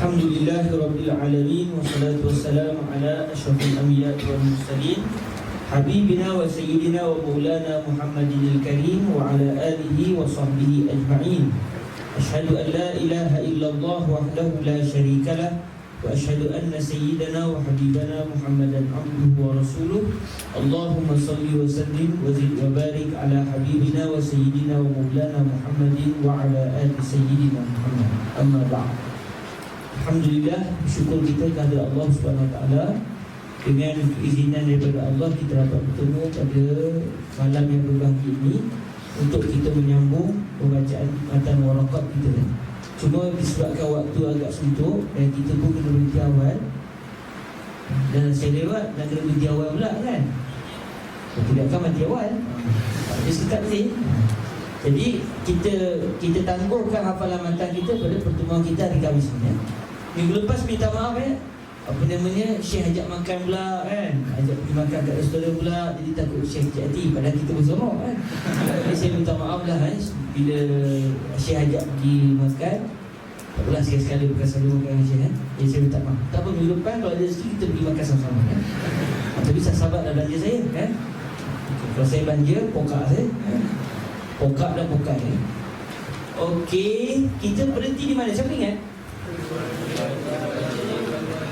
Alhamdulillahirabbil alamin wassalatu wassalamu ala asyrafil anbiya'i wal mursalin habibina wa sayyidina wa maulana Muhammadinil karim wa ala alihi wa sahbihi ajma'in. Asyhadu an la ilaha illallah wahdahu la syarika lah wa asyhadu anna sayyidana wa habibana Muhammadan abduhu wa rasuluh. Allahumma salli wa sallim wa zid wa barik ala habibina wa sayyidina wa maulana Muhammadin wa ala ali sayyidina Muhammad. Amma ba'd. Alhamdulillah, syukur kita kepada Allah Subhanahu Wa Taala. Dengan keizinan daripada Allah, kita dapat bertemu pada malam yang berbahagia ini untuk kita menyambung pembacaan matan waraqat kita. Cuma disebabkan waktu agak suntuk dan kita pun kena berhenti awal, dan saya lewat dan kena berhenti awal pula kan. Tidak akan mati awal, dia sekat ni. Jadi kita tangguhkan hafalan matan kita pada pertemuan kita hari Khamis ni. Minggu lepas minta maaf Syekh ajak makan pula kan, ajak pergi makan kat restoran pula, jadi takut Syekh kecil hati padahal kita bersama kan. Jadi saya minta maaf lah bila Syekh ajak pergi makan. Tak apalah, sekali-sekali bukan selalu makan dengan Syekh jadi saya minta maaf. Tak apa, minggu depan kalau ada rezeki kita pergi makan sama-sama kan. Tapi sahabat dah belanja saya kan. Kalau saya belanja, pokak saya pokak dan pokak ni. Okey, kita berhenti di mana? Siapa ingat?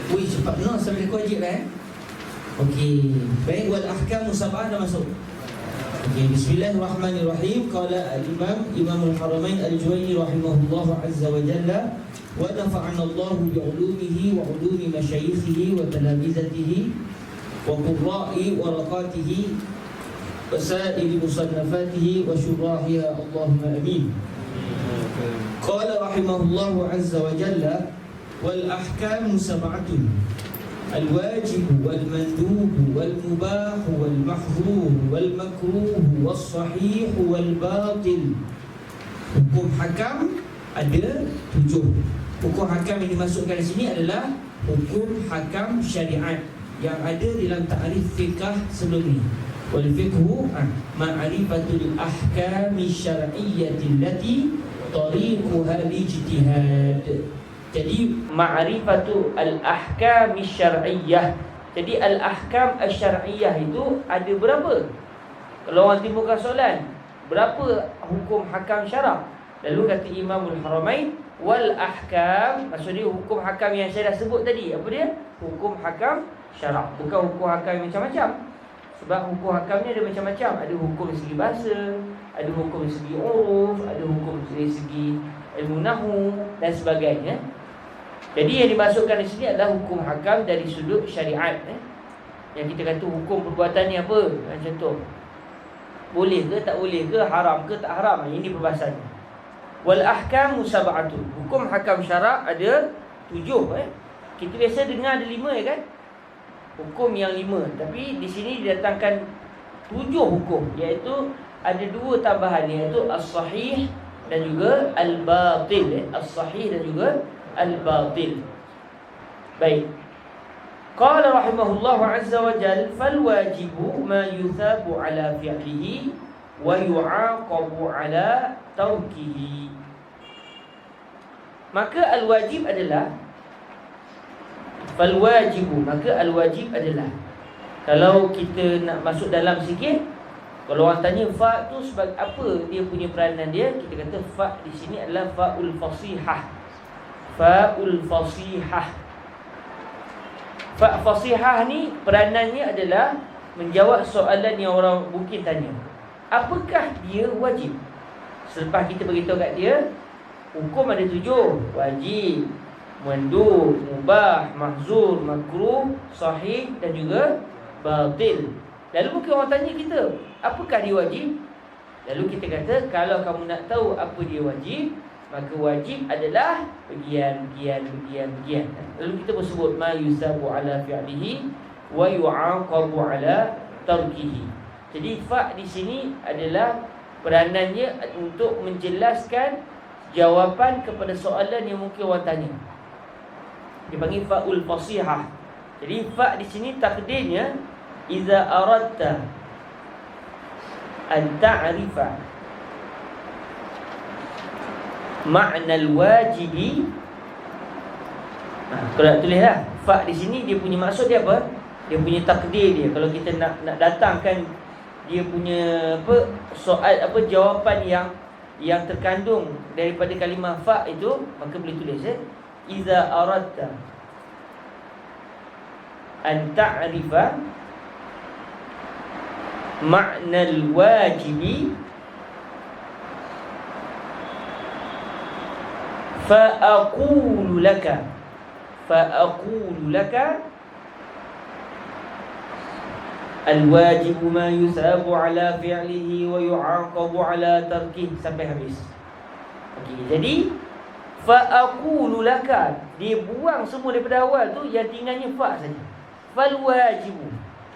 Wih, cepat benar sampai aku wajib lah Okey, baik, wal ahkam musab'ah dah masuk. Okey, bismillahirrahmanirrahim. Qala Imam al-Haramain al-Juwayni rahimahullah azza wa jalla wa nafa'ana Allah bi'ulumihi wa 'ulumi masyayikhihi wa talamizatihi wa qurra'i waraqatihi wa sa'iri musannafatihi wa syurahiha, Allahumma amin. Qala rahimahullah azza wa jalla wal ahkamu sab'atun al-wajib wal mandub wal mubah wal mahzur wal makruh was sahih wal batil. Hukum hakam ada 7. Hukum hakam yang dimasukkan di sini adalah hukum hakam syariat yang ada dalam ta'rif fiqh sebelum ini. Wal fiqhu ma'rifatul ahkami syar'iyyati allati tariquha ijtihad. Jadi ma'rifatu al-ahkam syar'iyyah. Jadi al-ahkam asy-syar'iyyah itu ada berapa? Kalau orang timbulkan soalan, berapa hukum hakam syarak? Lalu kata Imam al-Haramain, wal ahkam, maksudnya hukum hakam yang saya dah sebut tadi. Apa dia? Hukum hakam syarak, bukan hukum hakam yang macam-macam. Sebab hukum hakam ni ada macam-macam. Ada hukum dari segi bahasa, ada hukum dari segi uruf, ada hukum dari segi ilmu nahwu dan sebagainya. Jadi yang dimasukkan di sini adalah hukum hakam dari sudut syariat. Yang kita kata hukum perbuatan ni apa? Macam tu. Boleh ke tak boleh ke, haram ke tak haram. Ini perbahasannya. Wal ahkam sab'atun. Hukum hakam syarak ada 7 Kita biasa dengar ada 5 kan? Hukum yang 5. Tapi di sini didatangkan 7 hukum, iaitu ada 2 tambahan, iaitu as-sahih dan juga al-batil. As-sahih dan juga al-batil. Baik. Qala rahimahullah azza wa jalla fal wajibu ma yuthabu ala fi'lihi wa yu'aqabu ala tarkihi. Maka al-wajib adalah fal wajibu, maka al-wajib adalah, kalau kita nak masuk dalam sikit, kalau orang tanya fa tu sebagai apa dia punya peranan dia, kita kata fa di sini adalah faul fasihah. Faul fasihah. Fa fasihah ni peranannya adalah menjawab soalan yang orang mungkin tanya. Apakah dia wajib? Selepas kita beritahu kat dia, hukum ada 7, wajib, mandub, mubah, mahzur, makruh, sahih dan juga batil. Lalu mungkin orang tanya kita, apakah dia wajib? Lalu kita kata, kalau kamu nak tahu apa dia wajib, maka wajib adalah bagian. Lalu kita bersebut ma yusabu ala fi'lihi wa yu'aqabu ala tarkihi. Jadi fa di sini adalah peranannya untuk menjelaskan jawapan kepada soalan yang mungkin orang tanya. Dipanggil faul fasihah. Jadi fa di sini takdirnya iza aradta an ta'rifa ma'na al-wajibi Kalau nak tulis lah, fa di sini dia punya maksud dia apa? Dia punya takdir dia. Kalau kita nak datangkan dia punya soal jawapan yang terkandung daripada kalimah fa itu, maka boleh tulis iza aradta an ta'rifa ma'na al-wajibi fa aqulu laka al-wajibu ma yusabu ala fi'lihi wa yu'aqabu ala tarkih, sampai habis. Okey, jadi fa aqulu laka, dia buang semua daripada awal tu, yang tinggalnya fa saja. Fal wajibu.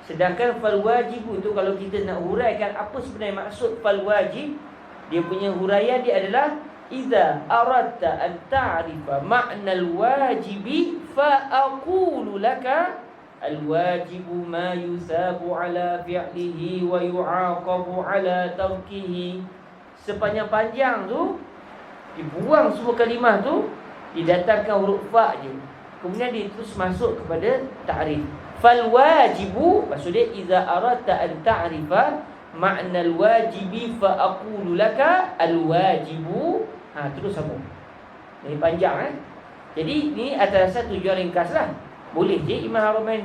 Sedangkan fal wajibu tu kalau kita nak huraikan apa sebenarnya maksud fal wajib, dia punya huraian dia adalah iza aradta an ta'rifa ma'nal wajibi fa aqulu laka al-wajibu ma yusabu ala fi'lihi wa yu'aqabu ala tarkihi. Sepanjang-panjang tu dibuang semua kalimah tu, didatangkan huruf fa je, kemudian dia terus masuk kepada ta'rif. Fal wajibu, maksudnya iza aradta an ta'rifa ma'nal wajibi fa aqulu laka al-wajibu. Terus sambung. Ini panjang Jadi ni atas satu tujuan ringkas lah. Boleh je Imam Haramain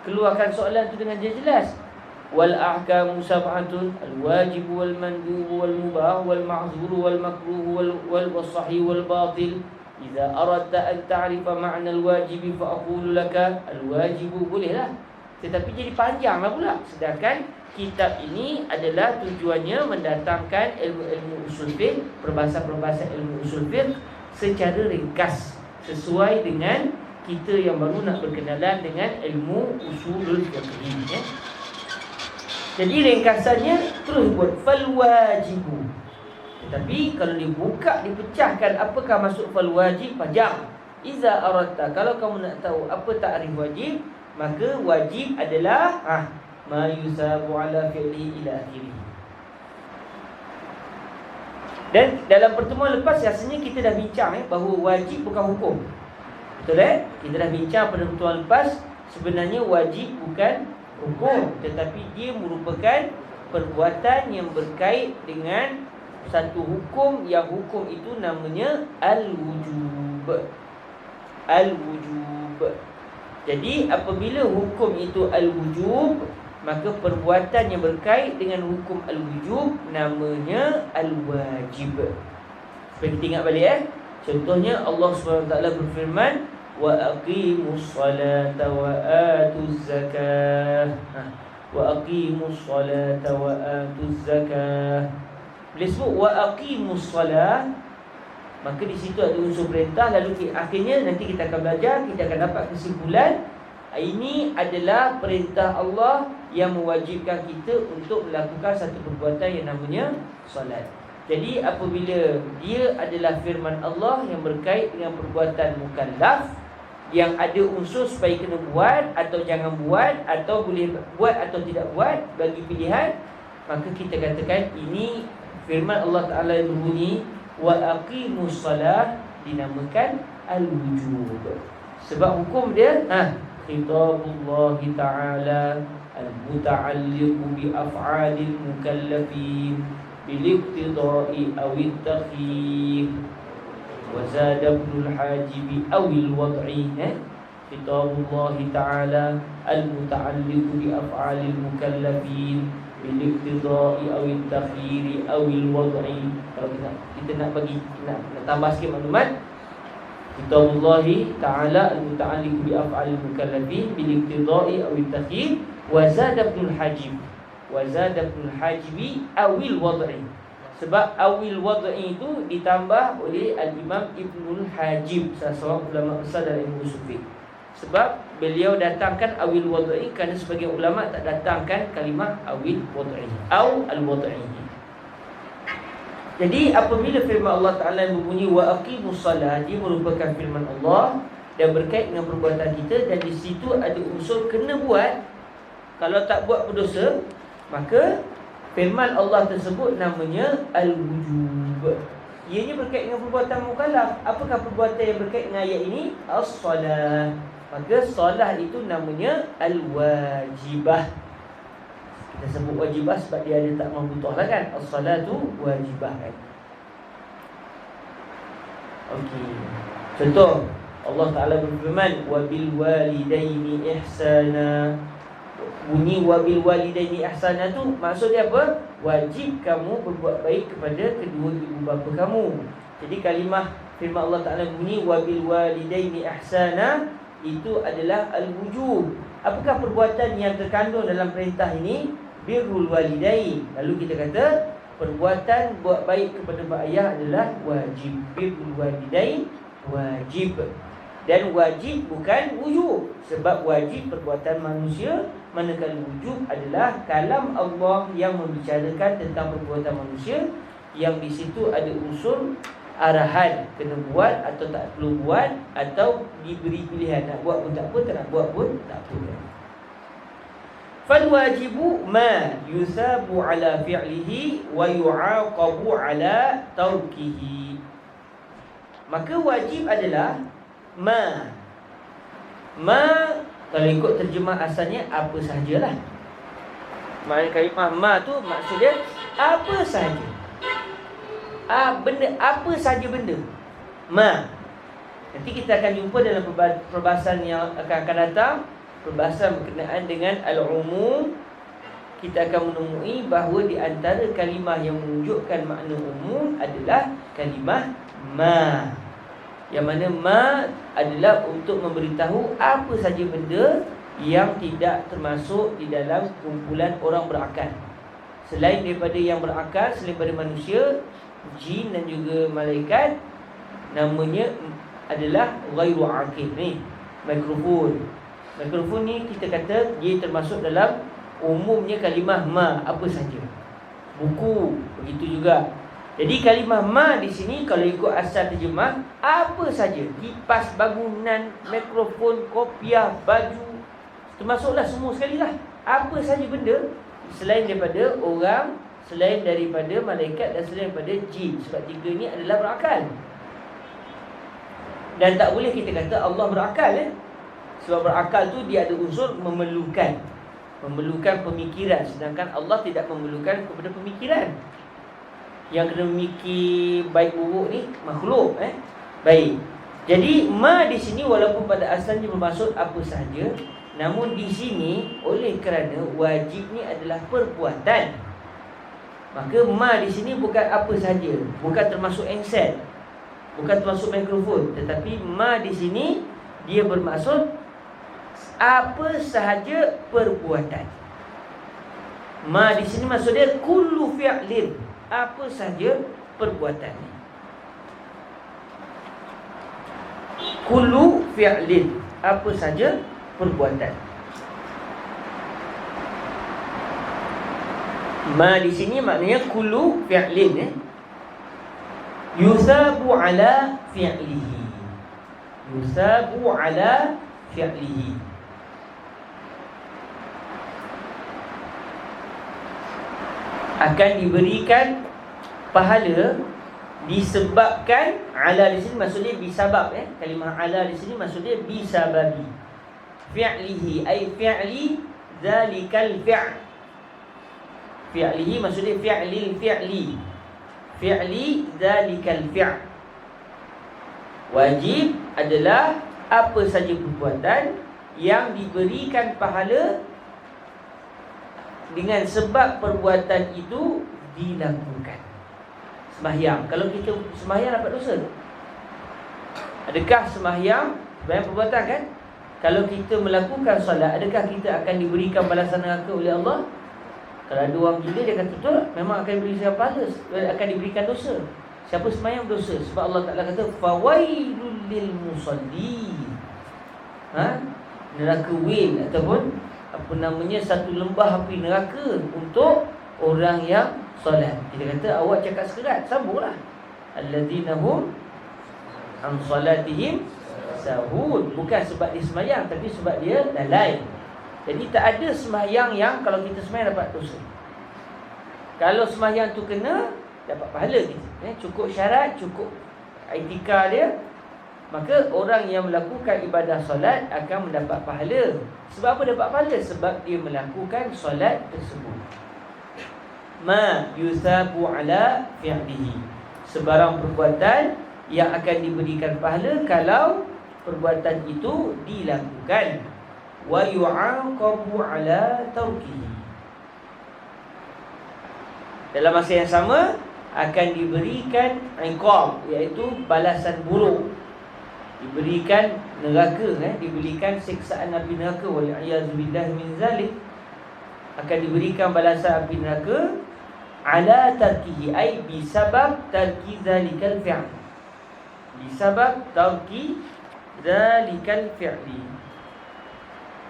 keluarkan soalan tu dengan jelas. Wal ahkamu sab'atun al-wajib wal mandub wal mubah wal ma'zur wal makruh wal sahih wal batil. Idza aradta an ta'rifa ma'na al-wajib fa aqulu laka al-wajib. Bolehlah. Tetapi jadi panjanglah pula. Sedangkan kitab ini adalah tujuannya mendatangkan ilmu-ilmu usul fiqh, perbahasan-perbahasan ilmu usul fiqh secara ringkas, sesuai dengan kita yang baru nak berkenalan dengan ilmu usulul fiqh. Jadi ringkasannya terus buat fal wajibu. Tetapi kalau dibuka, dipecahkan apakah maksud fal wajib, panjang. Iza aradta, kalau kamu nak tahu apa takrif wajib, maka wajib adalah ma yusabu ala fi'li ila akhirih. Dan dalam pertemuan lepas rasanya kita dah bincang bahawa wajib bukan hukum. Betul Kita dah bincang pada pertemuan lepas, sebenarnya wajib bukan hukum, tetapi dia merupakan perbuatan yang berkait dengan satu hukum, yang hukum itu namanya al-wujub. Al-wujub. Jadi apabila hukum itu al-wujub, maka perbuatan yang berkait dengan hukum al-wujub namanya al-wajib. Supaya kita ingat balik Contohnya Allah SWT berfirman, wa aqimus salata wa atuz zakah. Wa aqimus salata wa atuz zakah. Bila sebut wa aqimus salat, maka di situ ada unsur perintah. Lalu akhirnya nanti kita akan belajar, kita akan dapat kesimpulan ini adalah perintah Allah yang mewajibkan kita untuk melakukan satu perbuatan yang namanya solat. Jadi apabila dia adalah firman Allah yang berkait dengan perbuatan mukallaf, yang ada unsur supaya kena buat atau jangan buat, atau boleh buat atau tidak buat, bagi pilihan, maka kita katakan ini firman Allah Ta'ala yang berbunyi wa aqimus salah, dinamakan al-wujub. Sebab hukum dia khitabullah Ta'ala al-muta'alliqu bi af'alil mukallafin bil iqtida'i aw at-takhir wa zada ibn al-hajib aw al-wad'i. Khitabullah Ta'ala al-muta'alliqu bi af'alil mukallafin bil iqtida'i aw at-takhir aw al-wad'i. Kalau kita nak bagi nak tambah sikit maklumat, Kitabullah Ta'ala al-muta'alliq bi af'alil mukallafin bil iqtida'i aw at-takhir wa zada ibn al-hajib. Wa zada ibn al-hajib awil wad'i. Sebab awil wad'i itu ditambah oleh al-Imam Ibnul Hajib, salah seorang ulama besar dalam ilmu usul fiqh. Sebab beliau datangkan awil wad'i kerana sebagian ulama tak datangkan kalimah awil wad'i au al-wad'i. Jadi apabila firman Allah Ta'ala yang berbunyi wa aqimus salat, dia merupakan firman Allah dan berkait dengan perbuatan kita, dan di situ ada unsur kena buat. Kalau tak buat berdosa, maka firman Allah tersebut namanya al-wujub. ianya berkait dengan perbuatan mukallaf. Apakah perbuatan yang berkait dengan ayat ini? As-salah. Maka solat itu namanya al-wajibah. Kita sebut wajibah sebab dia ada tak membutuh lah kan. As-salatu wajibah kan. Okey. Contoh Allah Ta'ala berfirman wabil walidaini ihsana. Bunyi wabil walidaini ihsana tu maksud dia apa? Wajib kamu berbuat baik kepada kedua ibu bapa kamu. Jadi kalimah firman Allah Ta'ala bunyi wabil walidaini ihsana, itu adalah al-wujub. Apakah perbuatan yang terkandung dalam perintah ini? Birrul walidain. Lalu kita kata perbuatan buat baik kepada mak ayah adalah wajib. Birrul walidain wajib. Dan wajib bukan wujub. Sebab wajib perbuatan manusia, manakala wujub adalah kalam Allah yang membicarakan tentang perbuatan manusia, yang di situ ada unsur arahan, kena buat atau tak perlu buat, atau diberi pilihan nak buat pun tak apa, tak nak buat pun tak apa. Fal wajibu ma yusabu ala fi'lihi wa yu'aqabu ala tarkihi. Maka wajib adalah ma. Kalau ikut terjemah asalnya apa sahajalah. Maknanya kalimah ma tu maksudnya apa sahaja. Benda apa saja benda. Ma. Nanti kita akan jumpa dalam perbahasan yang akan datang, perbahasan berkenaan dengan al-umum. Kita akan menemui bahawa di antara kalimah yang menunjukkan makna umum adalah kalimah ma. Yang mana ma adalah untuk memberitahu apa saja benda yang tidak termasuk di dalam kumpulan orang berakal. Selain daripada yang berakal, selain daripada manusia, jin dan juga malaikat, namanya adalah ghairu aqil ni. Mikrofon ni kita kata dia termasuk dalam umumnya kalimah ma, apa saja. Buku begitu juga. Jadi kalimah ma di sini kalau ikut asal terjemah, apa saja, kipas bangunan, mikrofon, kopiah, baju, termasuklah semua sekali lah. Apa saja benda selain daripada orang, selain daripada malaikat dan selain daripada jin. Sebab tiga ni adalah berakal. Dan tak boleh kita kata Allah berakal Sebab berakal tu dia ada unsur memerlukan pemikiran. Sedangkan Allah tidak memerlukan kepada pemikiran. Yang kena memikir baik buruk ni makhluk Baik. Jadi ma di sini walaupun pada asalnya bermaksud apa sahaja, namun di sini oleh kerana wajib ni adalah perbuatan, maka ma di sini bukan apa sahaja, bukan termasuk handset, bukan termasuk mikrofon, tetapi ma di sini dia bermaksud apa sahaja perbuatan. Ma di sini maksud dia kullu fi'lin, apa sahaja perbuatan. Kullu fi'lin, apa sahaja perbuatan. Ma di sini maknanya kullu fi'lin yusabu ala fi'lihi. Yusabu ala fi'lihi. Akan diberikan pahala disebabkan. Ala di sini maksudnya bisabab Kalimah ala di sini maksudnya bisababi fi'lihi, ay fi'li zalikal fi'l. Fi'lihi maksudnya fi'lil fi'li, fi'li zalikal fi'l. Wajib adalah apa saja perbuatan yang diberikan pahala dengan sebab perbuatan itu dilakukan. Sembahyang, kalau kita sembahyang dapat dosa? Adakah sembahyang sebagai perbuatan kan? Kalau kita melakukan solat, adakah kita akan diberikan balasan neraka oleh Allah? Kalau ada orang gila, dia kata betul, memang akan diberikan pahala, akan diberikan dosa. Siapa sembahyang berdosa. Sebab Allah Ta'ala kata fawailul lil musallin. Neraka wail ataupun apa namanya, satu lembah api neraka untuk orang yang solat. Dia kata awak cakap sekerat, sambunglah. Alladzina hum an salatihim sahun. Bukan sebab dia sembahyang, tapi sebab dia lalai. Jadi tak ada sembahyang yang kalau kita sembahyang dapat dosa. Kalau sembahyang tu kena, dapat pahala kita. Cukup syarat, cukup etika dia, maka orang yang melakukan ibadah solat akan mendapat pahala. Sebab apa dapat pahala? Sebab dia melakukan solat tersebut. Ma yusabu ala fi'lihi, sebarang perbuatan yang akan diberikan pahala kalau perbuatan itu dilakukan. Wa yu'aqabu ala tarkihi, dalam masa yang sama akan diberikan iqab, iaitu balasan buruk, diberikan neraka, diberikan siksaan api neraka, wal-iyadzubillah min zalik, akan diberikan balasan api neraka ala tarkihi, ay bisabab tarki zalikal fi'l, bisabab tarki zalikal fi'li,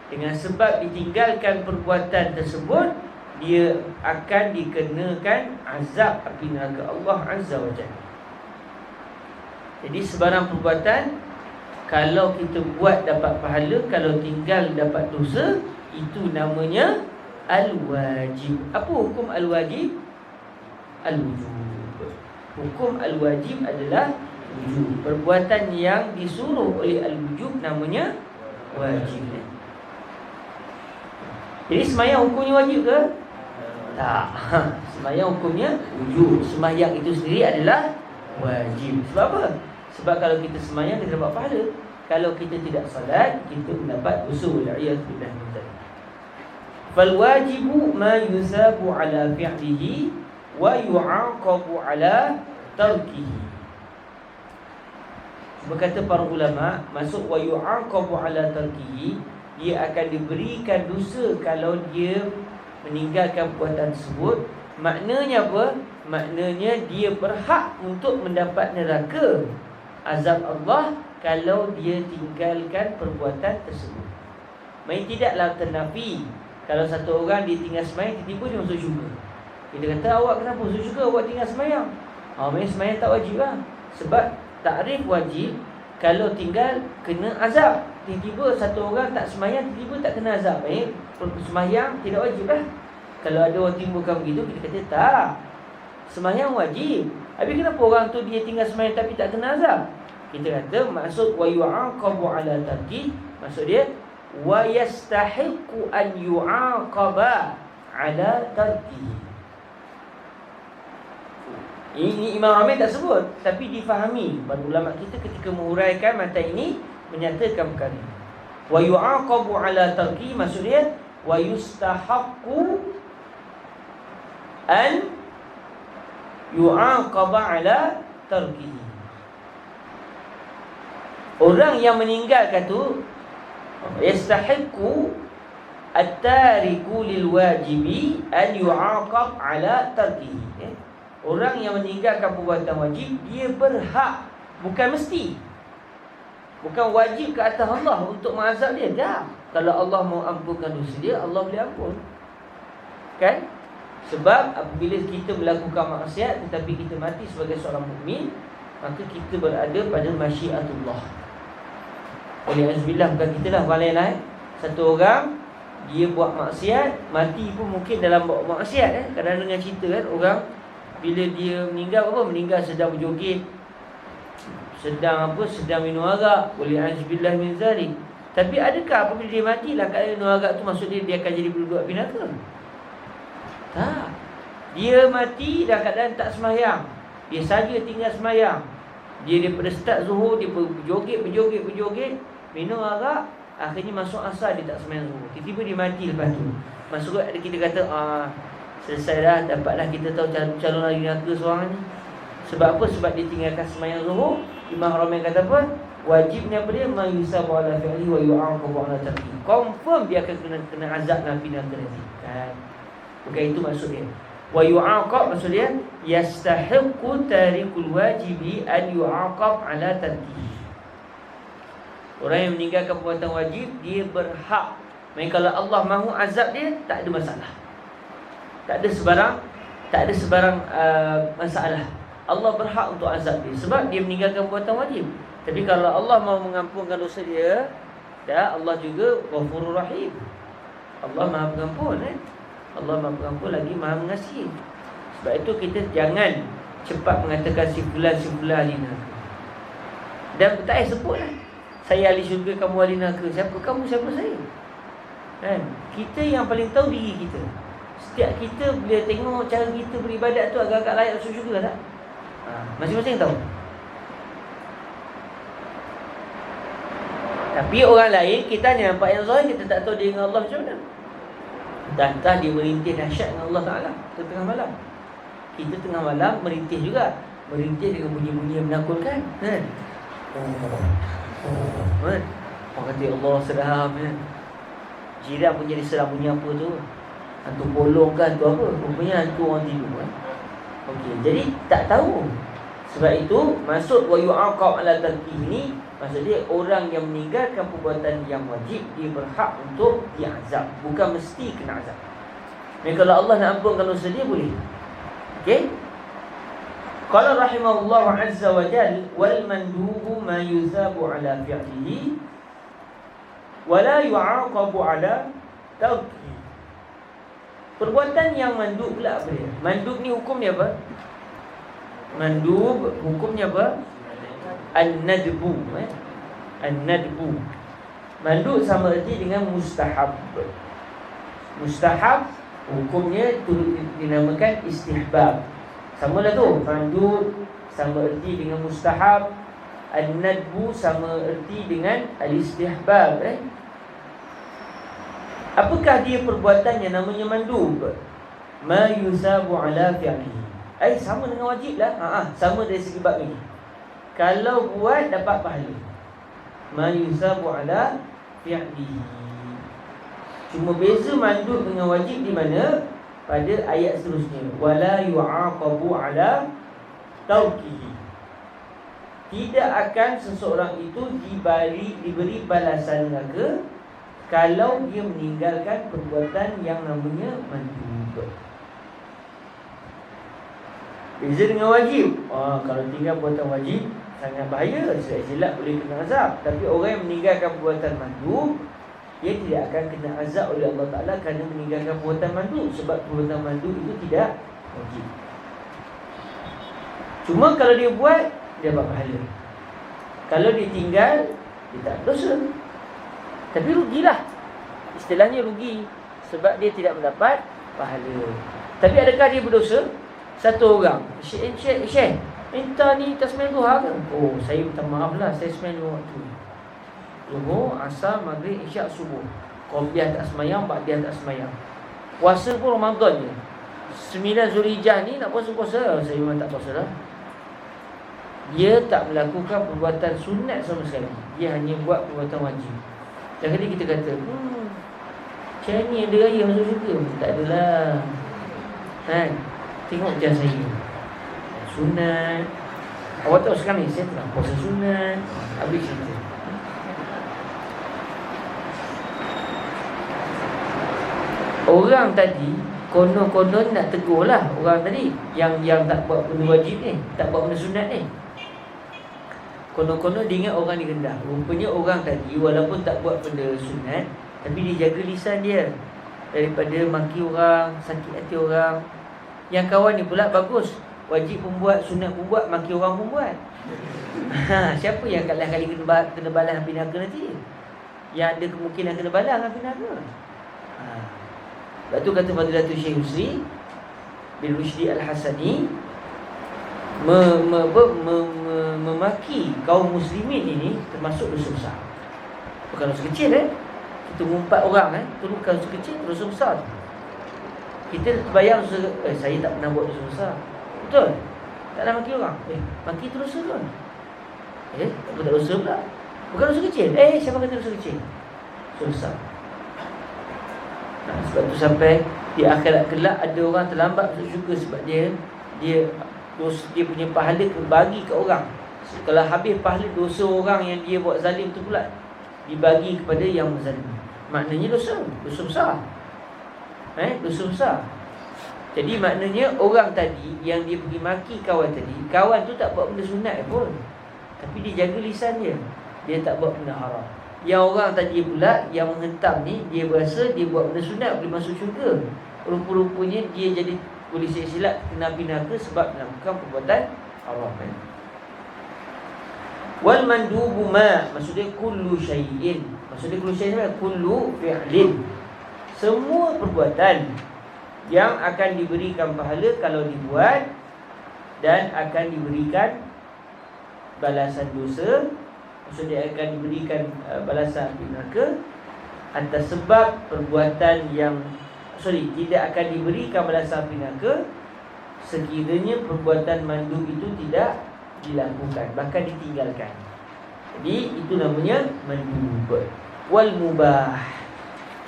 dengan sebab ditinggalkan perbuatan tersebut, dia akan dikenakan azab api neraka Allah Azza wa Jalla. Jadi sebarang perbuatan, kalau kita buat dapat pahala, kalau tinggal dapat dosa, itu namanya al-wajib. Apa hukum al-wajib? Al-wujub. Hukum al-wajib adalah wujub. Perbuatan yang disuruh oleh al-wujub namanya wajib. Jadi sembahyang hukumnya wajib ke? Tak. Sembahyang hukumnya wujub. Sembahyang itu sendiri adalah wajib. Sebab apa? Sebab kalau kita sembahyang, kita dapat pahala. Kalau kita tidak salat, kita mendapat dosa. Wal-iyadzubillah min dzalik. Fal wajibu ma yusabu ala fi'lihi wa yu'aqabu ala tarkihi. Berkata para ulama, maksud wa yu'aqabu ala tarkihi, dia akan diberikan dosa kalau dia meninggalkan perbuatan tersebut. Maknanya apa? Maknanya dia berhak untuk mendapat neraka, azab Allah, kalau dia tinggalkan perbuatan tersebut. Main tidaklah ternafi kalau satu orang dia tinggal sembahyang, tiba-tiba dia masuk syurga. Kita kata, awak kenapa masuk syurga? Awak tinggal sembahyang. Main sembahyang tak wajib lah. Sebab takrif wajib, kalau tinggal kena azab. Tiba-tiba satu orang tak sembahyang, tiba-tiba tak kena azab. Sembahyang tidak wajib lah. Kalau ada orang timbulkan begitu, kita kata tak, sembahyang wajib. Habis kenapa orang tu dia tinggal sembahyang tapi tak kena azab? Kita kata maksud wa yu'aqabu ala tarki, maksud dia wa yastahiqu an yu'aqaba ala tarki. Ini Imam Ramai tak sebut, tapi difahami. Para ulama kita ketika menguraikan mata ini menyatakan perkara ini. Wa yu'aqabu ala tarki, maksud dia wa yustahaqqu an yu'aqaba ala tarkihi. Orang yang meninggalkan tu yastahiqqu at-tariku lil wajibi an yu'aqab ala tarkihi. Orang yang meninggalkan perbuatan wajib, dia berhak, bukan mesti, bukan wajib ke atas Allah untuk mengazab dia. Dah, kalau Allah mau ampunkan dosa dia, Allah boleh ampun. Kan? Sebab apabila kita melakukan maksiat tetapi kita mati sebagai seorang mukmin, maka kita berada pada masyiatullah. Oleh azbillah, bukan kita lah, orang lain lah. Satu orang dia buat maksiat, mati pun mungkin dalam buat maksiat. Kadang dengar cerita kan, orang bila dia meninggal apa? Meninggal sedang berjoget, sedang minum arak. Oleh azbillah min zalik. Tapi adakah apabila dia mati lah kat minum arak tu maksud dia akan jadi penduduk api neraka? Tak. Dia mati dalam keadaan tak sembahyang. Dia saja tinggal sembahyang. Dia daripada start zuhur, dia berjoget, minum arak, akhirnya masuk asar dia tak sembahyang zuhur. Tiba-tiba dia mati lepas tu. Masuk ada kita kata, selesai dah, dapatlah kita tahu calon lagi neraka seorang ni. Sebab apa? Sebab dia tinggalkan sembahyang zuhur. Imam Ramai kata apa? Wajibnya apa dia? Ma yusabu ala fi'li wa yu'aqabu ala tarki. Confirm dia akan kena azab nabi neraka nanti. Kan? Bukan itu maksud dia. Wa yu'aqab maksud dia yastahiqqu tarikul wajibi an yu'aqab ala tarkihi. Orang yang meninggalkan perbuatan wajib, dia berhak. Main kalau Allah mahu azab dia, tak ada masalah. Tak ada sebarang masalah. Allah berhak untuk azab dia sebab dia meninggalkan perbuatan wajib. Tapi kalau Allah mahu mengampunkan dosa dia, Allah juga Ghafurur Rahim. Allah Maha Pengampun. Allah Maha Pengampun lagi Maha Mengasihi. Sebab itu kita jangan cepat mengatakan si fulan ahli neraka. Dan tak payah sebutlah, saya ahli syurga, kamu ahli neraka. Siapa kamu, siapa saya? Kan? Kita yang paling tahu diri kita. Setiap kita bila tengok cara kita beribadat tu agak-agak layak masuk syurga tak? Masing-masing tahu. Tapi orang lain, kita hanya nampak yang zahir, kita tak tahu dia dengan Allah macam mana. Entah dia merintih dahsyat dengan Allah Ta'ala tengah malam. Kita tengah malam merintih juga. Merintih dengan bunyi-bunyi yang menakutkan, kan? Kan? Orang kata Allah seram, kan? Jiran pun jadi seram, bunyi apa tu? Hantu polong kan, tu apa? Rupanya hantu orang tidur, kan? Okey, jadi tak tahu. Sebab itu maksud wa yu'aqab ala tarki ini, maksud dia orang yang meninggalkan perbuatan yang wajib, dia berhak untuk diazab, bukan mesti kena azab. Dan kalau Allah nak ampunkan dosa dia, boleh. Okey? Qala rahimahullah azza wa jalla wal mandubu ma yuzabu ala fi'lihi wa la yu'aqabu ala tarkihi. Perbuatan yang mandub pula apa dia? Mandub ni hukum dia apa? Mandub hukumnya apa? An-nadbu, An-nadbu. Mandub sama erti dengan mustahab. Mustahab hukumnya turut dinamakan istihbab. Sama lah tu. Mandub sama erti dengan mustahab. An-nadbu sama erti dengan al-istihbab. Apakah dia perbuatan yang namanya mandub? Ma yusabu ala fi'lihi. Sama dengan wajib lah. Sama dari segi bab ini. Kalau buat dapat pahala. Ma yusabu ala fi'lihi. Cuma beza mandub dengan wajib di mana? Pada ayat seterusnya. Wala yu'aqabu ala tauqihi. Tidak akan seseorang itu diberi balasan neraka kalau dia meninggalkan perbuatan yang namanya mandub. Beza dengan wajib. Kalau tinggal perbuatan wajib sangat bahaya, silap boleh kena azab. Tapi orang yang meninggalkan perbuatan mandub, dia tidak akan kena azab oleh Allah Ta'ala kerana meninggalkan perbuatan mandub. Sebab perbuatan mandub itu tidak wajib. Cuma kalau dia buat, dia dapat pahala. Kalau dia tinggal, dia tak dosa. Tapi rugilah. Istilahnya rugi, sebab dia tidak mendapat pahala. Tapi adakah dia berdosa? Satu orang, Syekh, minta ni tak sembahyang duha ke? Oh, saya minta maaf lah, saya sembahyang dua waktu. Zuhur, asar, maghrib, isyak, subuh. Qobliyah tak sembahyang, ba'diyah tak sembahyang. Puasa pun Ramadan je. 9 Zulhijjah ni nak puasa-puasa. Saya memang tak puasa lah. Dia tak melakukan perbuatan sunat sama sekali. Dia hanya buat perbuatan wajib. Jadi kita kata, macam ni ada raya masuk syurga? Tak adalah. Kan? Tengok macam saya sunat. Awak tahu sekarang ni saya tengah puasa sunat. Habis cerita. Orang tadi konon-konon nak tegur lah orang tadi Yang tak buat benda wajib ni, tak buat benda sunat ni. Konon-konon dia ingat orang ni rendah. Rupanya orang tadi walaupun tak buat benda sunat, tapi dia jaga lisan dia daripada maki orang, sakit hati orang. Yang kawan ni pula bagus, wajib pun buat, sunat pun buat, maki orang pun buat. Siapa yang kali kena balas api neraka nanti? Yang ada kemungkinan kena balas api neraka. Lepas tu kata Fadilatul Syekh Husri bin Rushdi Al-Hasani memaki kaum muslimin ini termasuk dosa besar. Bukan dosa kecil Kita mengumpat orang itu bukan dosa kecil, dosa besar. Kita terbayang saya tak pernah buat dosa besar. Betul? Tak nak maki orang. Maki tu dosa kan? Apa tak dosa pula? Bukan dosa kecil. Siapa kata dosa kecil? Dosa besar. Sebab tu sampai di akhirat kelak ada orang terlambat masuk syurga sebab dia punya pahala bagi ke orang. Kalau habis pahala dosa orang yang dia buat zalim tu pula dibagi kepada yang berzalim. Maknanya dosa besar. Dosa besar. Jadi maknanya orang tadi yang dia pergi maki kawan tadi, kawan tu tak buat benda sunat pun, tapi dia jaga lisan dia. Dia tak buat benda haram. Yang orang tadi pula yang menghentam ni, dia berasa dia buat benda sunat boleh masuk syurga. Rupa-rupanya dia jadi boleh silap kena api neraka sebab melakukan perbuatan haram. Wal mandubu ma, maksudnya kullu syai'in. Maksudnya kullu syai'in apa? Kullu fi'lin. Semua perbuatan yang akan diberikan pahala kalau dibuat dan akan diberikan balasan dosa. Maksudnya akan diberikan balasan api neraka atas sebab perbuatan yang tidak akan diberikan balasan api neraka sekiranya perbuatan mandub itu tidak dilakukan, bahkan ditinggalkan. Jadi itu namanya mandub. Wal mubah,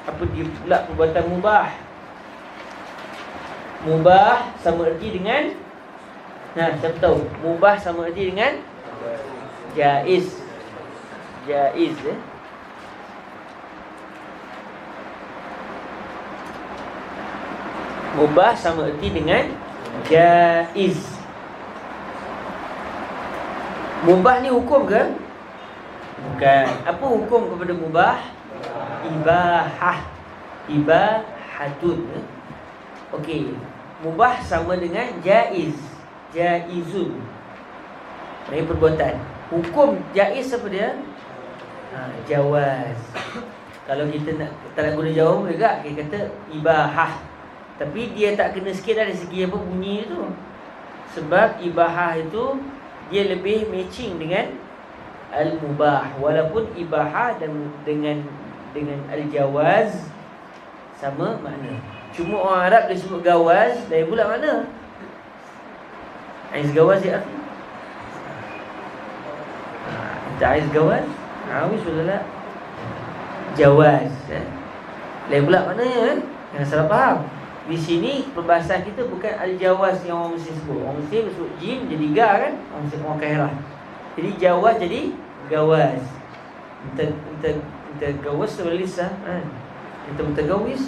apa dia pula perbuatan mubah? Mubah sama erti dengan, siapa tahu? Mubah sama erti dengan jaiz. Jaiz Mubah sama erti dengan jaiz. Mubah ni hukum ke? Bukan. Apa hukum kepada mubah? Ibahah. Ibahatun. Okey. Mubah sama dengan jaiz. Jaizun. Ini perbuatan. Hukum jaiz apa dia? Jawaz. Kalau kita tak nak guna jawab juga, kita kata ibahah. Tapi dia tak kena sikit dari segi apa bunyi tu. Sebab ibahah itu dia lebih matching dengan al-mubah. Walaupun ibahah dan dengan al-jawaz sama makna. Cuma orang Arab dia sebut gawaz, lain pula makna. Aiz gawaz ya akhi. Aiz gawaz? Awis sudah jawaz. Lain pula maknanya. Jangan salah faham. Di sini perbahasan kita bukan al-jawaz yang orang mesti sebut. Orang mesti sebut jim jadi ga kan? Orang Kairah. Jadi jawaz jadi gawaz. Kita gawaz tulis kita mutagawis.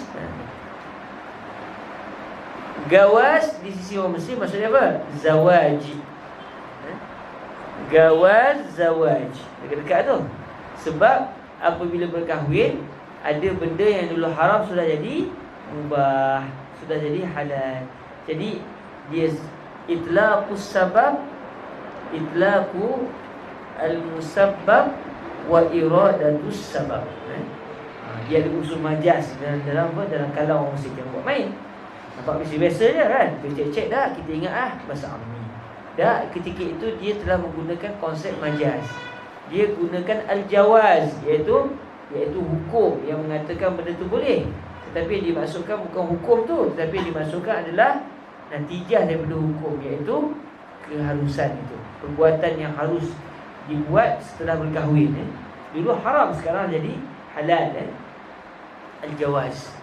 Gawaz di sisi orang Muslim maksudnya apa? Zawaj. Gawaz zawaj. Dekat-dekat tu. Sebab apabila berkahwin, ada benda yang dulu haram sudah jadi mubah, sudah jadi halal. Jadi dia itlaqus sabab, itlaqu al-musabbab wa iradatus sabab. Dia ada unsur majaz dalam kalam orang Muslim yang buat main. Nampak biasa-biasa je kan? Kita cek dah, kita ingat bahasa Amni. Dah ketika itu dia telah menggunakan konsep majaz. Dia gunakan al-jawaz, iaitu hukum yang mengatakan benda tu boleh. Tetapi yang dimasukkan bukan hukum tu, tetapi yang dimasukkan adalah natijah daripada hukum, iaitu keharusan itu. Perbuatan yang harus dibuat setelah berkahwin. Dulu haram, sekarang jadi halal. Al-jawaz.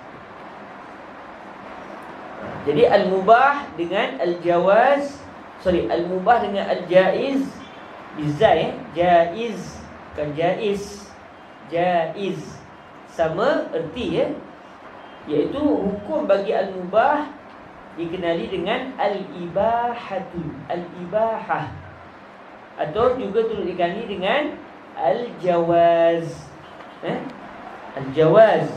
Jadi al-mubah dengan al-jawaz, al-mubah dengan al-jaiz bizai, jaiz bukan jaiz. Jaiz sama erti iaitu hukum bagi al-mubah dikenali dengan al-ibahatu, al-ibahah, atau juga turut dikenali dengan al-jawaz. Al-jawaz.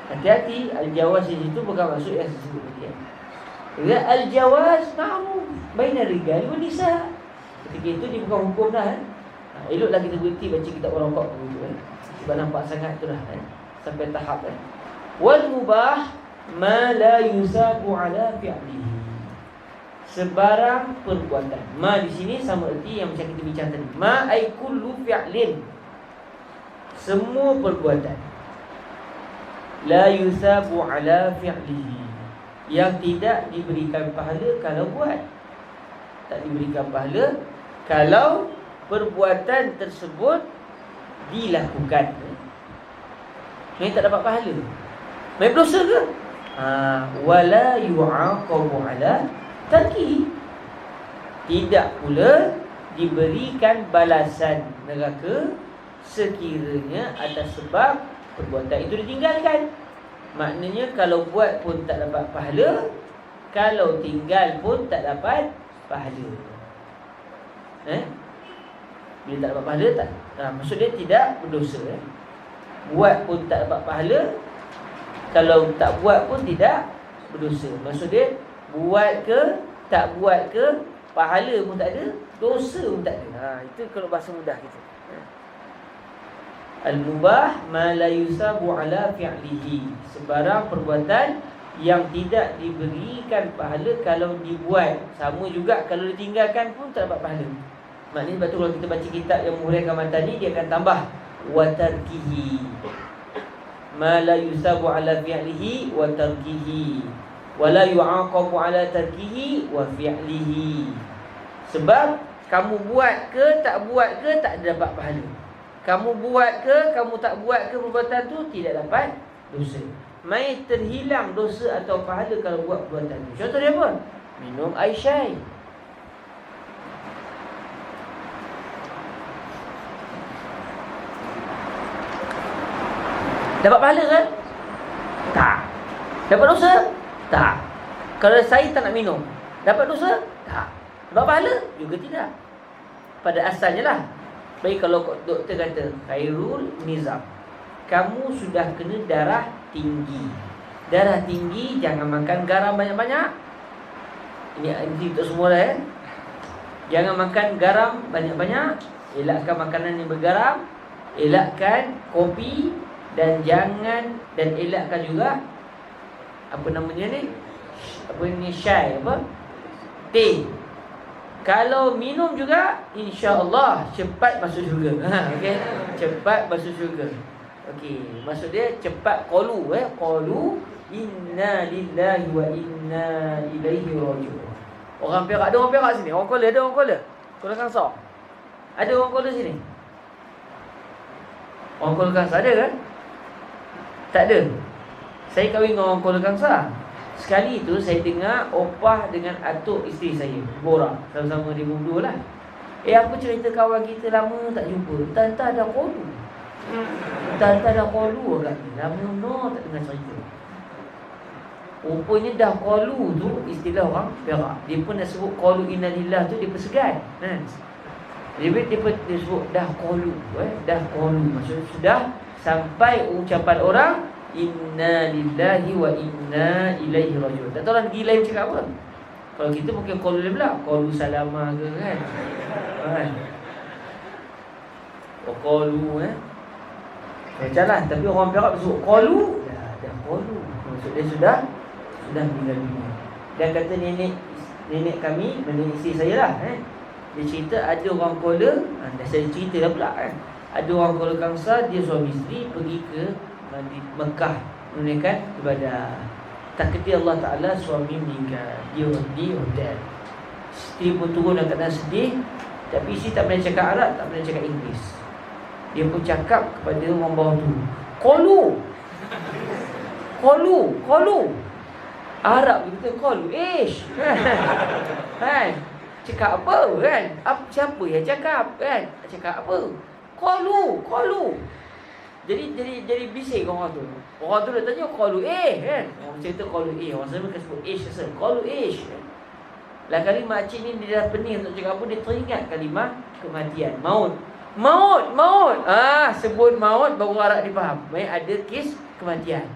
Hati-hati, al-jawaz di situ bukan maksud yang saya sebut tadi. Al-jawaz ma'ruf baina rijal wa nisa. Ketika itu dia bukan hukum dah. Eloklah kita berhenti baca kitab orang rokok begitu sebab nampak sangat itulah sampai tahap wal mubah ma la yusabu ala fi'lihi. Sebarang perbuatan. Ma di sini sama erti yang macam kita bincang tadi. Ma ai kullu fi'lin. Semua perbuatan. La yusabu ala fi'lihi, yang tidak diberikan pahala kalau buat. Tak diberikan pahala kalau perbuatan tersebut dilakukan. Mereka tak dapat pahala. Mereka berdosa ke? Wala yu'aqabu ala tarki. Tidak pula diberikan balasan neraka sekiranya atas sebab perbuatan itu ditinggalkan. Maknanya kalau buat pun tak dapat pahala, kalau tinggal pun tak dapat pahala. Bila tak dapat pahala tak? Maksud dia tidak berdosa. Buat pun tak dapat pahala, kalau tak buat pun tidak berdosa. Maksud dia, buat ke, tak buat ke, pahala pun tak ada, dosa pun tak ada. Itu kalau bahasa mudah kita. Al-mubah ma la yusabu ala fi'lihi. Sebarang perbuatan yang tidak diberikan pahala kalau dibuat. Sama juga kalau ditinggalkan pun tak dapat pahala. Maknanya sebab tu kalau kita baca kitab yang menghuraikan matan ni, dia akan tambah wa tarkihi. Ma la yusabu ala fi'lihi wa tarkihi. Wa la yu'aqabu ala tarkihi wa fi'lihi. Sebab kamu buat ke tak buat ke tak ada dapat pahala. Kamu buat ke, kamu tak buat ke perbuatan tu tidak dapat dosa. Mai terhilang dosa atau pahala kalau buat perbuatan tu. Contoh dia apa? Minum air syai. Dapat pahala kan? Tak. Dapat dosa? Tak. Kalau saya tak nak minum, dapat dosa? Tak. Dapat pahala? Juga tidak. Pada asalnya lah. Baik, kalau doktor kata Khairul Nizam, kamu sudah kena darah tinggi. Darah tinggi, jangan makan garam banyak-banyak. Ini untuk semua lah Jangan makan garam banyak-banyak. Elakkan makanan yang bergaram. Elakkan kopi. Dan jangan, dan elakkan juga apa namanya ni? Apa ni, syai, apa? Teh. Kalau minum juga, insya-Allah cepat masuk syurga. Okey, cepat masuk syurga. Okey, maksud dia cepat qalu qalu inna lillahi wa inna ilaihi raji'un. Orang Perak, ada orang Perak sini. Orang Kuala, ada orang Kuala. Kuala Kangsar. Ada orang Kuala sini. Orang Kuala Kangsar ada kan? Tak ada. Saya kahwin dengan orang Kuala Kangsar. Sekali tu saya dengar opah dengan atuk isteri saya borak sama-sama dia berdua lah. Apa cerita kawan kita lama tak jumpa. Tanta dah qalu. Tanta dah qalu agak ni. Lama no tak dengar cerita. Rupanya dah qalu tu istilah orang Perak. Dia pun nak sebut qalu innalillah tu dia persegan. Dia sebut dah qalu. Dah qalu. Maksudnya sudah sampai ucapan orang inna lillahi wa inna ilaihi raji'un. Tak tahu lah negeri lain cakap apa. Kalau kita mungkin qalu dia pula, qalu salama ke kan. Qalu macam lah. Tapi orang Perak sebut qalu, dah qalu. Maksud dia sudah meninggal dunia. Dan kata nenek kami, nenek isteri saya lah dia cerita ada orang Kuala, dah saya cerita dah pula kan. Ada orang Kuala Kangsar, dia suami isteri pergi ke Mekah menunaikan ibadah. Tak kira Allah Ta'ala suami meninggal, dia di hotel. Isteri pun turun dalam keadaan sedih. Tapi isteri tak boleh cakap Arab, tak boleh cakap Inggeris. Dia pun cakap kepada orang bawah tu, qalu Arab kita qalu ish. Kan? Cakap apa kan? Siapa yang cakap kan? Cakap apa? Qalu. Jadi bising orang tu. Orang tu dah tanya qalu kan. Orang cerita qalu orang sama kan sebut ish asal. Qalu ish. Lah kali makcik ni dia dah pening untuk cakap apa, dia teringat kalimah kematian, maut. Sebut maut baru Arab dia faham. Baik ada kes kematian.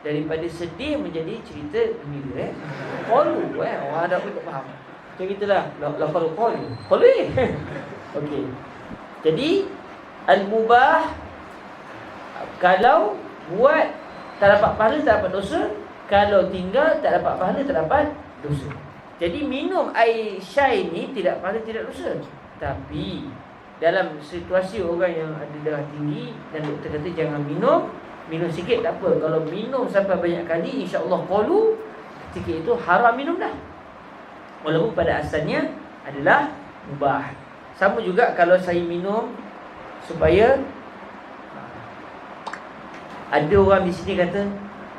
Daripada sedih menjadi cerita gembira qalu orang Arab pun tak faham. Macam gitulah. Qalu. Okey. Jadi al-mubah kalau buat tak dapat pahala, tak dapat dosa. Kalau tinggal tak dapat pahala, tak dapat dosa. Jadi minum air syai ni tidak pahala, tidak dosa. Tapi dalam situasi orang yang ada darah tinggi dan doktor kata jangan minum sikit tak apa. Kalau minum sampai banyak kali, insya-Allah qalu, ketika itu haram minum dah. Walaupun pada asalnya adalah mubah. Sama juga kalau saya minum supaya ada orang di sini kata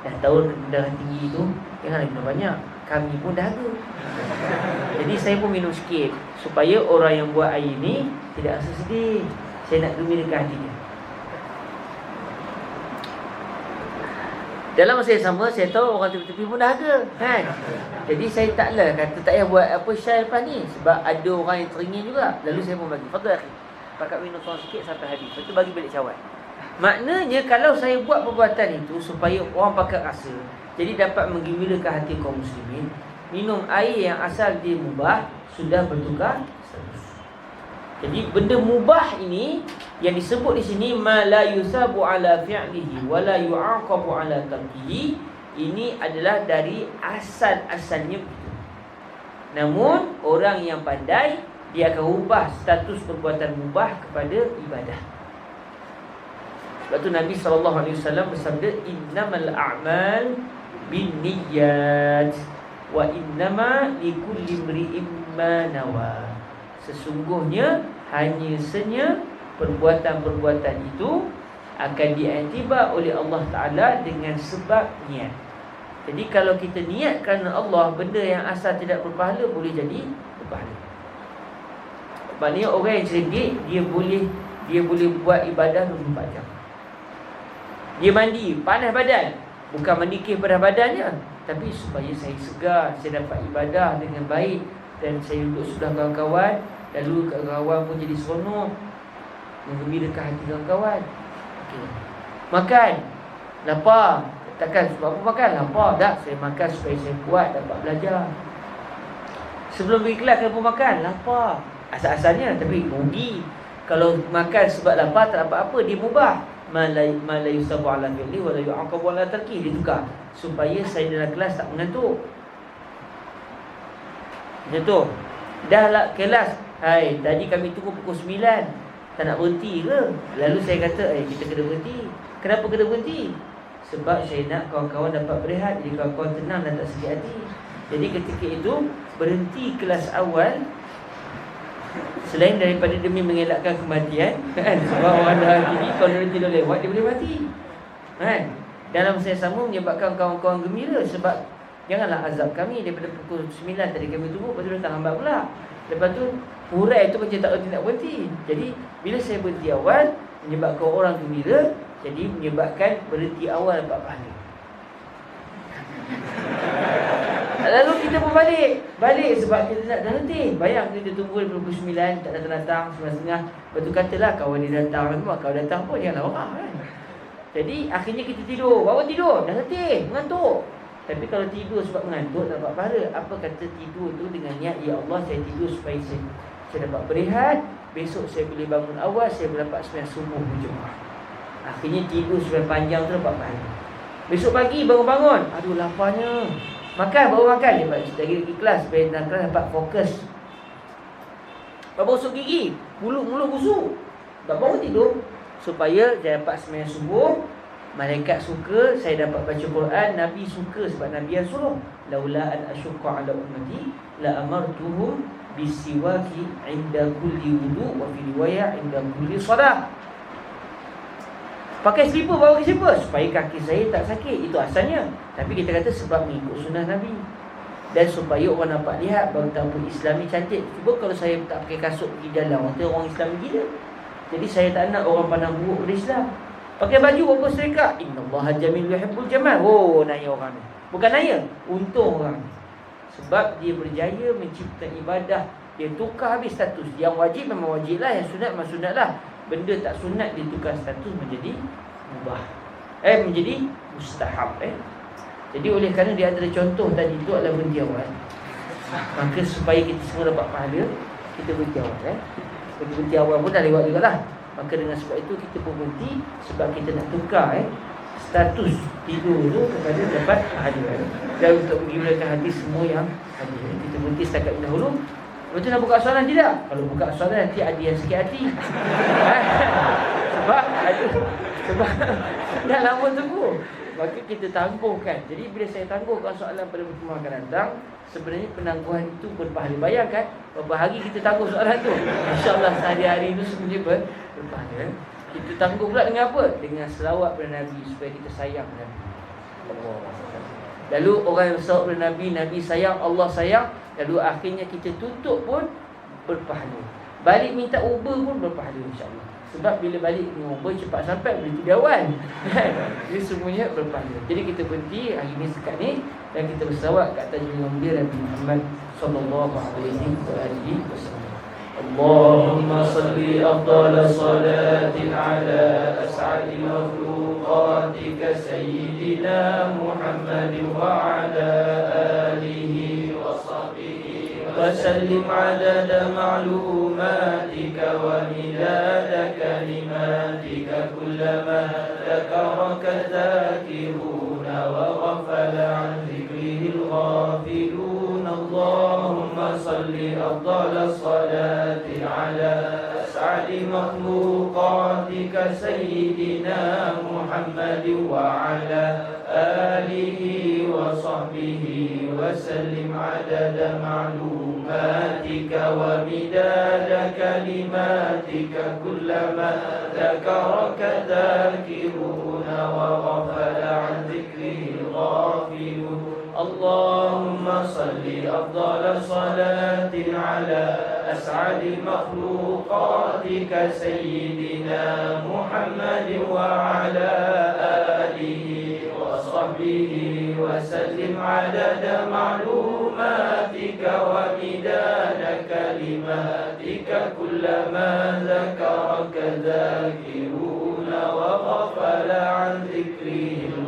dah tahu darah tinggi tu jangan minum banyak. Kami pun dahaga. Jadi saya pun minum sikit supaya orang yang buat air ni tidak rasa sedih. Saya nak gembirakan hatinya. Dalam masa yang sama saya tahu orang tepi-tepi pun dahaga kan. Jadi saya taklah kata tak payah buat apa syai lepas ni sebab ada orang yang teringin juga. Lalu saya pun bagi. Fadhil akhi. Pakat minum tuan sikit sampai habis. Lepas tu bagi balik cawan. Maknanya kalau saya buat perbuatan itu supaya orang pakai rasa, jadi dapat menggembirakan hati kaum muslimin, minum air yang asal dia mubah sudah bertukar status. Jadi benda mubah ini yang disebut di sini ma la yusabu ala fi'lihi wa la yu'aqabu ala tarkihi, ini adalah dari asal-asalnya begitu. Namun orang yang pandai, dia akan ubah status perbuatan mubah kepada ibadah. Sebab tu Nabi SAW bersabda, innamal a'mal binniyat wa innama likulli imri'in ma nawa. Sesungguhnya hanya perbuatan-perbuatan itu akan diiktibar oleh Allah Ta'ala dengan sebab niat. Jadi kalau kita niat kerana Allah, benda yang asal tidak berpahala boleh jadi berpahala. Maknanya orang yang cerdik, dia boleh buat ibadah 24 jam. Dia mandi, panas badan, bukan mandi pada badannya, tapi supaya saya segar, saya dapat ibadah dengan baik, dan saya duduk sebelah kawan-kawan, lalu kawan-kawan pun jadi seronok, menggembirakan hati kawan-kawan. Okay. Makan, lapar, takkan sebab apa makan? Lapar. Tak, saya makan supaya saya kuat, dapat belajar. Sebelum pergi kelas kenapa makan? Lapar. Asal-asalnya, tapi rugi. Kalau makan sebab lapar tak dapat apa, dia mubah. Ma la yusabu ala fi'li wa la yu'aqabu ala tarki, dia tukar supaya saya dalam kelas tak mengantuk. Macam tu. Dah lah kelas, hai, tadi kami tunggu pukul 9, tak nak berhenti ke? Lalu saya kata, kita kena berhenti. Kenapa kena berhenti? Sebab saya nak kawan-kawan dapat berehat, jadi kawan-kawan tenang dan tak sakit hati. Jadi ketika itu berhenti kelas awal, selain daripada demi mengelakkan kematian, kan? Sebab orang dah gini, kalau dia tidur lewat, dia boleh mati, kan? Dalam saya sama menyebabkan kawan-kawan gembira. Sebab janganlah azab kami daripada pukul 9 tadi kami tunggu, lepas tu datang lambat pula. Lepas tu hurai tu macam tak reti nak berhenti. Jadi bila saya berhenti awal, menyebabkan orang gembira, jadi menyebabkan berhenti awal dapat pahala. Lalu kita pun balik sebab kita nak dah letih. Bayang kita tunggu pukul 9, tak datang-datang, 9.30. Lepas tu katalah kawan dia datang, memang kawan datang pun janganlah orang, kan? Jadi akhirnya kita tidur. Baru tidur, dah letih, mengantuk. Tapi kalau tidur sebab mengantuk tak dapat pahala. Apa kata tidur tu dengan niat, ya Allah, saya tidur supaya saya dapat berehat, besok saya boleh bangun awal, saya boleh dapat sembahyang subuh berjemaah. Akhirnya tidur sampai panjang tu dapat pahala. Besok pagi bangun-bangun, aduh laparnya, makan, baru makan. Dia buat lagi kelas supaya dalam kelas dapat fokus. Baru busuk gigi, mulut busuk, baru tidur supaya saya dapat sembahyang subuh. Malaikat suka saya dapat baca Quran, Nabi suka sebab Nabi yang suruh. Laula an asyqa ala ummati la amartuhum bisiwaki inda kulli wudu wa fi riwayah inda kulli salah. Pakai slipper, bawa ke slipper supaya kaki saya tak sakit. Itu asalnya. Tapi kita kata sebab mengikut sunnah Nabi, dan supaya orang dapat lihat betapa Islami cantik. Cuba kalau saya tak pakai kasut pergi dalam, orang Islam gila. Jadi saya tak nak orang pandang buruk pada Islam. Pakai baju apa serika, innallaha jamil yuhibbul jamal. Oh, naya orang ni. Bukan naya, untung orang ni. Sebab dia berjaya menciptakan ibadah. Dia tukar habis status. Yang wajib memang wajib lah, yang sunat memang sunat lah. Benda tak sunat dia tukar status menjadi mubah, menjadi mustahab. Jadi oleh kerana dia ada contoh tadi itu adalah berhenti awal, maka supaya kita semua dapat pahala, kita berhenti awal. Kita berhenti awal pun dah lewat juga lah. Maka dengan sebab itu kita pun berhenti, sebab kita nak tukar status tidur tu kepada dapat pahala, dan untuk menggembirakan hati semua yang ada. Kita berhenti setakat ini dahulu. Lepas tu nak buka soalan tidak? Kalau buka soalan nanti ada yang sakit hati. Sebab dah lama tunggu. Maka kita tangguhkan. Jadi bila saya tangguhkan soalan pada pertemuan akan datang, sebenarnya penangguhan itu berpahala. Bayangkan berapa hari kita tangguh soalan tu. InsyaAllah sehari-hari itu sebenarnya berpahala. Kita tangguh pula dengan apa? Dengan selawat pada Nabi, supaya kita sayang Nabi. Lalu orang yang selawat pada Nabi, Nabi sayang, Allah sayang. Lalu akhirnya kita tutup pun berpahala. Balik minta Uber pun berpahala, insyaAllah. Sebab bila balik dengan Uber cepat sampai, boleh tidur awal. Jadi semuanya berpahala. Jadi kita berhenti hari ini sekat ni, dan kita berselawat kat atas junjungan mulia Nabi Muhammad sallallahu alaihi wasallam. اللهم صل أفضل صلاة على أسعد مخلوقاتك سيدنا محمد وعلى آله وصحبه وسلم عدد معلوماتك ومداد كلماتك كلما ذكرك الذاكرون وغفل عن ذكره الغافلون. اللهم صل أفضل الصلاة على أسعد مخلوقاتك سيدنا محمد وعلى آله وصحبه وسلم عدد معلوماتك ومداد كلماتك كلما ذكرك الذاكرون وغفل عن ذكره الغافلون. اللهم صل أفضل صلاة على أسعد مخلوقاتك سيدنا محمد وعلى آله وصحبه وسلم عدد معلوماتك ومداد كلماتك كلما ذكرك الذاكرون وغفل عن ذكره